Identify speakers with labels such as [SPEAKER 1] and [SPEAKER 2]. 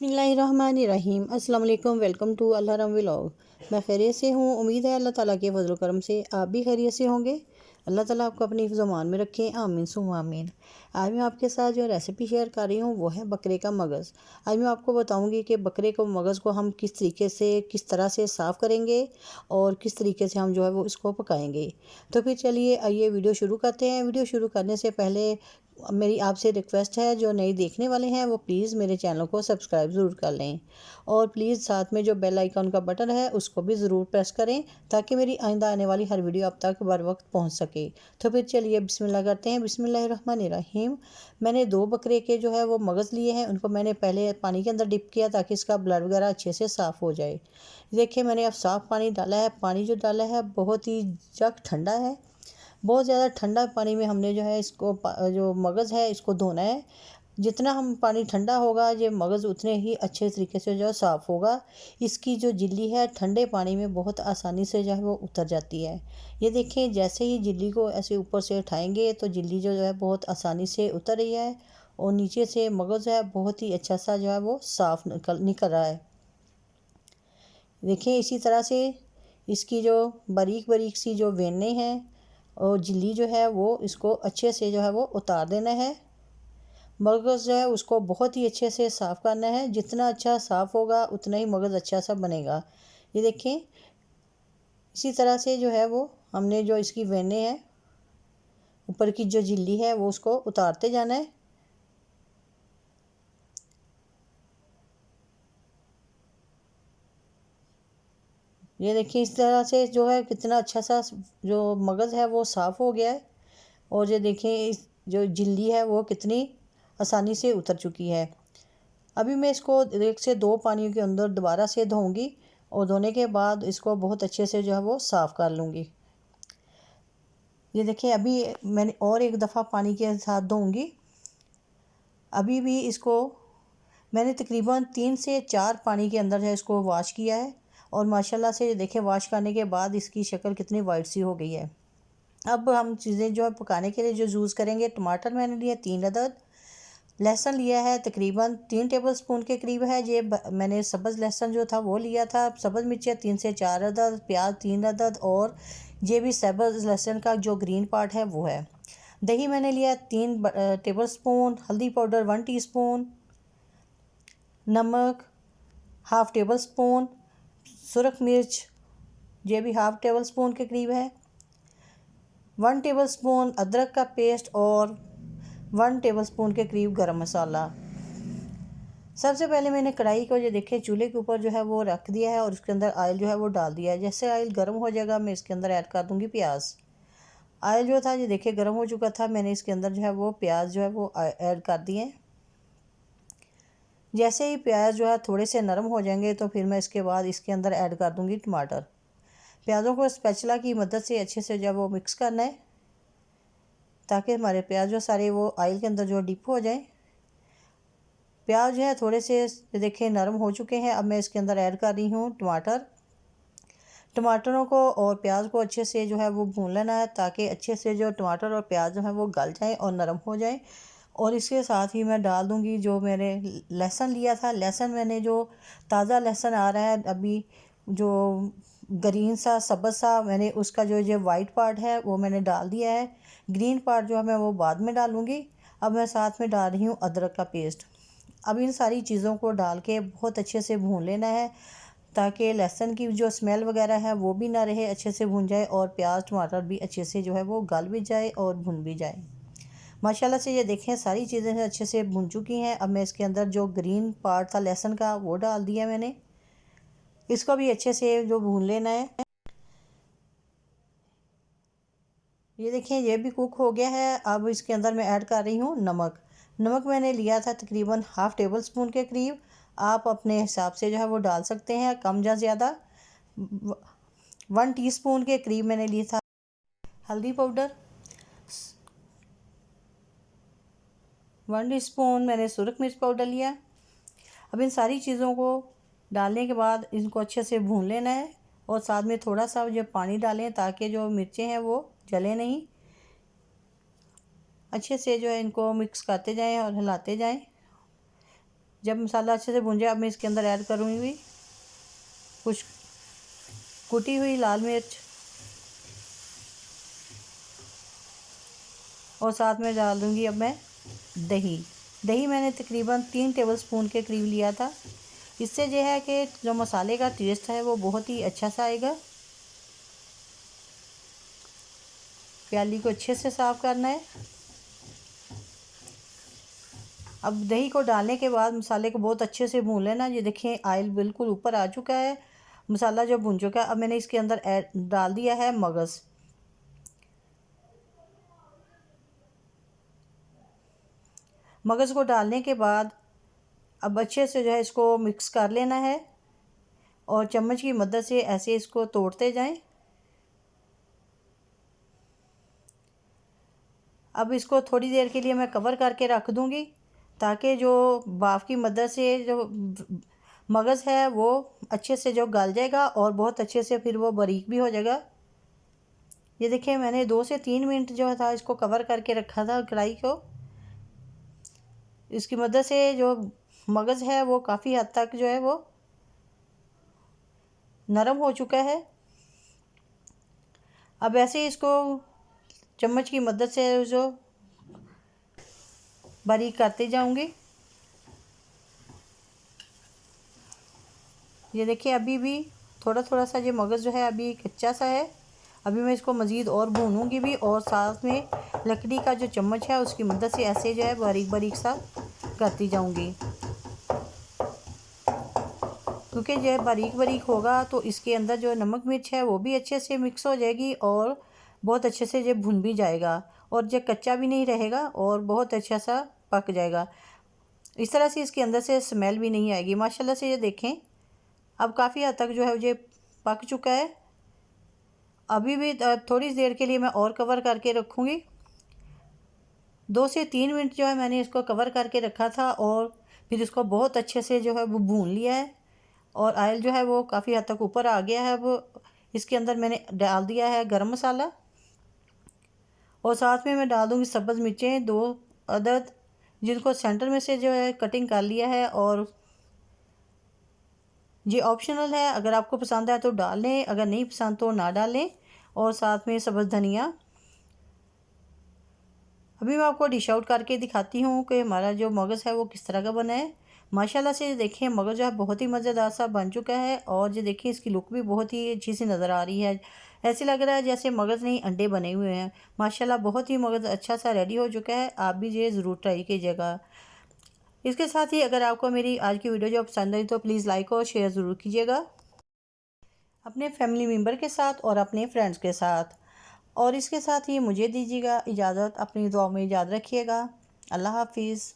[SPEAKER 1] बिस्मिल्लाहिर्रहमानिर्रहीम। अस्सलाम वालेकुम। Welcome to Allah vlog. मैं खैरियत से हूँ। उम्मीद है अल्लाह ताला के फजल करम से आप भी खैरियत से होंगे। अल्लाह ताला आपको अपनी ज़ुबान में रखें, आमीन सुम्मा आमीन। आज मैं आपके साथ जो रेसिपी शेयर कर रही हूँ वो है बकरे का मगज़। आज मैं आपको बताऊँगी कि बकरे को मगज़ को हम किस तरीके से किस तरह से साफ़ करेंगे और किस तरीके से हम जो है वो इसको पकाएंगे। तो फिर चलिए आइए वीडियो शुरू करते हैं। वीडियो शुरू करने से पहले मेरी आपसे रिक्वेस्ट है, जो नए देखने वाले हैं वो प्लीज़ मेरे चैनल को सब्सक्राइब ज़रूर कर लें और प्लीज़ साथ में जो बेल आइकन का बटन है उसको भी ज़रूर प्रेस करें ताकि मेरी आइंदा आने वाली हर वीडियो आप तक बर वक्त पहुँच सके। तो फिर चलिए बिस्मिल्लाह करते हैं। बिस्मिल्लाहिर्रहमानिर्रहीम। मैंने 2 बकरे के जो है वो मगज़ लिए हैं, उनको मैंने पहले पानी के अंदर डिप किया ताकि इसका ब्लड वगैरह अच्छे से साफ़ हो जाए। देखिए मैंने अब साफ़ पानी डाला है। पानी जो डाला है बहुत ही जग ठंडा है। बहुत ज़्यादा ठंडा पानी में हमने जो है इसको जो मगज़ है इसको धोना है। जितना हम पानी ठंडा होगा ये मगज़ उतने ही अच्छे तरीके से जो है साफ़ होगा। इसकी जो झिल्ली है ठंडे पानी में बहुत आसानी से जो है वो उतर जाती है। ये देखें जैसे ही झिल्ली को ऐसे ऊपर से उठाएंगे तो झिल्ली जो है बहुत आसानी से उतर रही है और नीचे से मगज़ है बहुत ही अच्छा सा जो है वो साफ़ निकल रहा है। देखिए इसी तरह से इसकी जो बारीक बारीक सी जो वेनें हैं और झिल्ली जो है वो इसको अच्छे से जो है वो उतार देना है। मगज़ जो है उसको बहुत ही अच्छे से साफ़ करना है। जितना अच्छा साफ़ होगा उतना ही मगज़ अच्छा सा बनेगा। ये देखें इसी तरह से जो है वो हमने जो इसकी वेनें हैं ऊपर की जो झिल्ली है वो उसको उतारते जाना है। ये देखिए इस तरह से जो है कितना अच्छा सा जो मगज़ है वो साफ़ हो गया है और ये देखें इस जो झिल्ली है वो कितनी आसानी से उतर चुकी है। अभी मैं इसको 1 से 2 पानियों के अंदर दोबारा से धोऊंगी और धोने के बाद इसको बहुत अच्छे से जो है वो साफ़ कर लूँगी। ये देखिए अभी मैंने और एक दफ़ा पानी के साथ धोऊंगी। अभी भी इसको मैंने तकरीबन 3 से 4 पानी के अंदर जो है इसको वॉश किया है और माशाल्लाह से देखें वॉश करने के बाद इसकी शक्ल कितनी वाइट सी हो गई है। अब हम चीज़ें जो है पकाने के लिए जो यूज़ करेंगे, टमाटर मैंने लिए 3 अदद, लहसुन लिया है तकरीबन 3 टेबलस्पून के करीब है। ये मैंने सब्ज़ लहसुन जो था वो लिया था। सब्ज़ मिर्चें 3 से 4 अदद, प्याज 3 अदद और ये भी सब्ज़ लहसुन का जो ग्रीन पार्ट है वो है। दही मैंने लिया 3 टेबलस्पून, हल्दी पाउडर 1 टीस्पून, नमक हाफ़ टेबल स्पून, सुरख मिर्च ये भी हाफ़ टेबल स्पून के करीब है, 1 टेबल स्पून अदरक का पेस्ट और 1 टेबल स्पून के करीब गरम मसाला। सबसे पहले मैंने कढ़ाई को जो देखे चूल्हे के ऊपर जो है वो रख दिया है और उसके अंदर ऑयल जो है वो डाल दिया है। जैसे ऑयल गर्म हो जाएगा मैं इसके अंदर ऐड कर दूँगी प्याज। ऑयल जो था ये देखिए गर्म हो चुका था, मैंने इसके अंदर जो है वो प्याज जो है वो ऐड कर दिए। जैसे ही प्याज जो है थोड़े से नरम हो जाएंगे तो फिर मैं इसके बाद इसके अंदर ऐड कर दूंगी टमाटर। प्याज़ों को स्पैचुला की मदद से अच्छे से जो है वो मिक्स करना है ताकि हमारे प्याज जो सारे वो ऑयल के अंदर जो डिप हो जाए। प्याज जो है थोड़े से देखें नरम हो चुके हैं। अब मैं इसके अंदर ऐड कर रही हूँ टमाटर। टमाटरों को और प्याज को अच्छे से जो है वो भून लेना है ताकि अच्छे से जो टमाटर और प्याज जो है वो गल जाएँ और नरम हो जाए। और इसके साथ ही मैं डाल दूंगी जो मैंने लहसुन लिया था। लहसुन मैंने जो ताज़ा लहसुन आ रहा है अभी जो ग्रीन सा सब्ज़ सा, मैंने उसका जो वाइट पार्ट है वो मैंने डाल दिया है। ग्रीन पार्ट जो है मैं वो बाद में डालूँगी। अब मैं साथ में डाल रही हूँ अदरक का पेस्ट। अब इन सारी चीज़ों को डाल के बहुत अच्छे से भून लेना है ताकि लहसुन की जो स्मेल वगैरह है वो भी ना रहे, अच्छे से भून जाए और प्याज टमाटर भी अच्छे से जो है वो गल भी जाए और भुन भी जाए। माशाल्लाह से ये देखें सारी चीज़ें अच्छे से भुन चुकी हैं। अब मैं इसके अंदर जो ग्रीन पार्ट था लहसुन का वो डाल दिया मैंने। इसको भी अच्छे से जो भून लेना है। ये देखें ये भी कुक हो गया है। अब इसके अंदर मैं ऐड कर रही हूँ नमक। नमक मैंने लिया था तकरीबन हाफ़ टेबल स्पून के करीब। आप अपने हिसाब से जो है वो डाल सकते हैं कम या ज़्यादा। 1 टीस्पून के करीब मैंने लिया था हल्दी पाउडर, 1 टीस्पून मैंने सुरख मिर्च पाउडर लिया। अब इन सारी चीज़ों को डालने के बाद इनको अच्छे से भून लेना है और साथ में थोड़ा सा जो पानी डालें ताकि जो मिर्चें हैं वो जले नहीं। अच्छे से जो है इनको मिक्स करते जाएं और हिलाते जाएं। जब मसाला अच्छे से भुन जाए, अब मैं इसके अंदर ऐड करूँगी कुछ कुटी हुई लाल मिर्च और साथ में डाल दूँगी अब मैं दही मैंने तकरीबन 3 टेबलस्पून के करीब लिया था। इससे जो है कि जो मसाले का टेस्ट है वो बहुत ही अच्छा सा आएगा। प्याली को अच्छे से साफ़ करना है। अब दही को डालने के बाद मसाले को बहुत अच्छे से भून लेना। ये देखें ऑयल बिल्कुल ऊपर आ चुका है, मसाला जो भुन चुका है। अब मैंने इसके अंदर डाल दिया है मगज़। मगज़ को डालने के बाद अब अच्छे से जो है इसको मिक्स कर लेना है और चम्मच की मदद से ऐसे इसको तोड़ते जाएं। अब इसको थोड़ी देर के लिए मैं कवर करके रख दूंगी ताकि जो भाप की मदद से जो मगज़ है वो अच्छे से जो गल जाएगा और बहुत अच्छे से फिर वो बारीक भी हो जाएगा। ये देखिए मैंने 2 से 3 मिनट जो था इसको कवर करके रखा था कढ़ाई को। इसकी मदद से जो मगज़ है वो काफ़ी हद तक जो है वो नरम हो चुका है। अब ऐसे इसको चम्मच की मदद से जो बारीक करते जाऊंगी। ये देखिए अभी भी थोड़ा थोड़ा सा ये मगज़ जो है अभी कच्चा सा है। अभी मैं इसको मज़ीद और भूनूंगी भी और साथ में लकड़ी का जो चम्मच है उसकी मदद से ऐसे जो है बारीक बारीक सा करती जाऊंगी, क्योंकि यह बारीक बारीक होगा तो इसके अंदर जो नमक मिर्च है वो भी अच्छे से मिक्स हो जाएगी और बहुत अच्छे से ये भुन भी जाएगा और ये कच्चा भी नहीं रहेगा और बहुत अच्छा सा पक जाएगा। इस तरह से इसके अंदर से स्मेल भी नहीं आएगी। माशाल्लाह से ये देखें अब काफ़ी हद तक जो है ये पक चुका है। अभी भी थोड़ी देर के लिए मैं और कवर करके रखूँगी। 2 से 3 मिनट जो है मैंने इसको कवर करके रखा था और फिर इसको बहुत अच्छे से जो है वो भून लिया है और ऑयल जो है वो काफ़ी हद तक ऊपर आ गया है। वो इसके अंदर मैंने डाल दिया है गरम मसाला और साथ में मैं डाल दूँगी सब्ज़ मिर्चें 2 अदद, जिनको सेंटर में से जो है कटिंग कर लिया है। और ये ऑप्शनल है, अगर आपको पसंद है तो डाल लें, अगर नहीं पसंद तो ना डालें। और साथ में सब्ज़ धनिया। अभी मैं आपको डिश आउट करके दिखाती हूँ कि हमारा जो मगज़ है वो किस तरह का बना है। माशाल्लाह से देखिए मगज़ जो है बहुत ही मज़ेदार सा बन चुका है और ये देखिए इसकी लुक भी बहुत ही अच्छी सी नज़र आ रही है। ऐसे लग रहा है जैसे मगज़ नहीं अंडे बने हुए हैं। माशाल्लाह बहुत ही मगज़ अच्छा सा रेडी हो चुका है। आप भी ये ज़रूर ट्राई कीजिएगा। इसके साथ ही अगर आपको मेरी आज की वीडियो जो पसंद आई तो प्लीज़ लाइक और शेयर ज़रूर कीजिएगा अपने फैमिली मेम्बर के साथ और अपने फ्रेंड्स के साथ। और इसके साथ ही मुझे दीजिएगा इजाज़त। अपनी दुआ में याद रखिएगा। अल्लाह हाफिज़।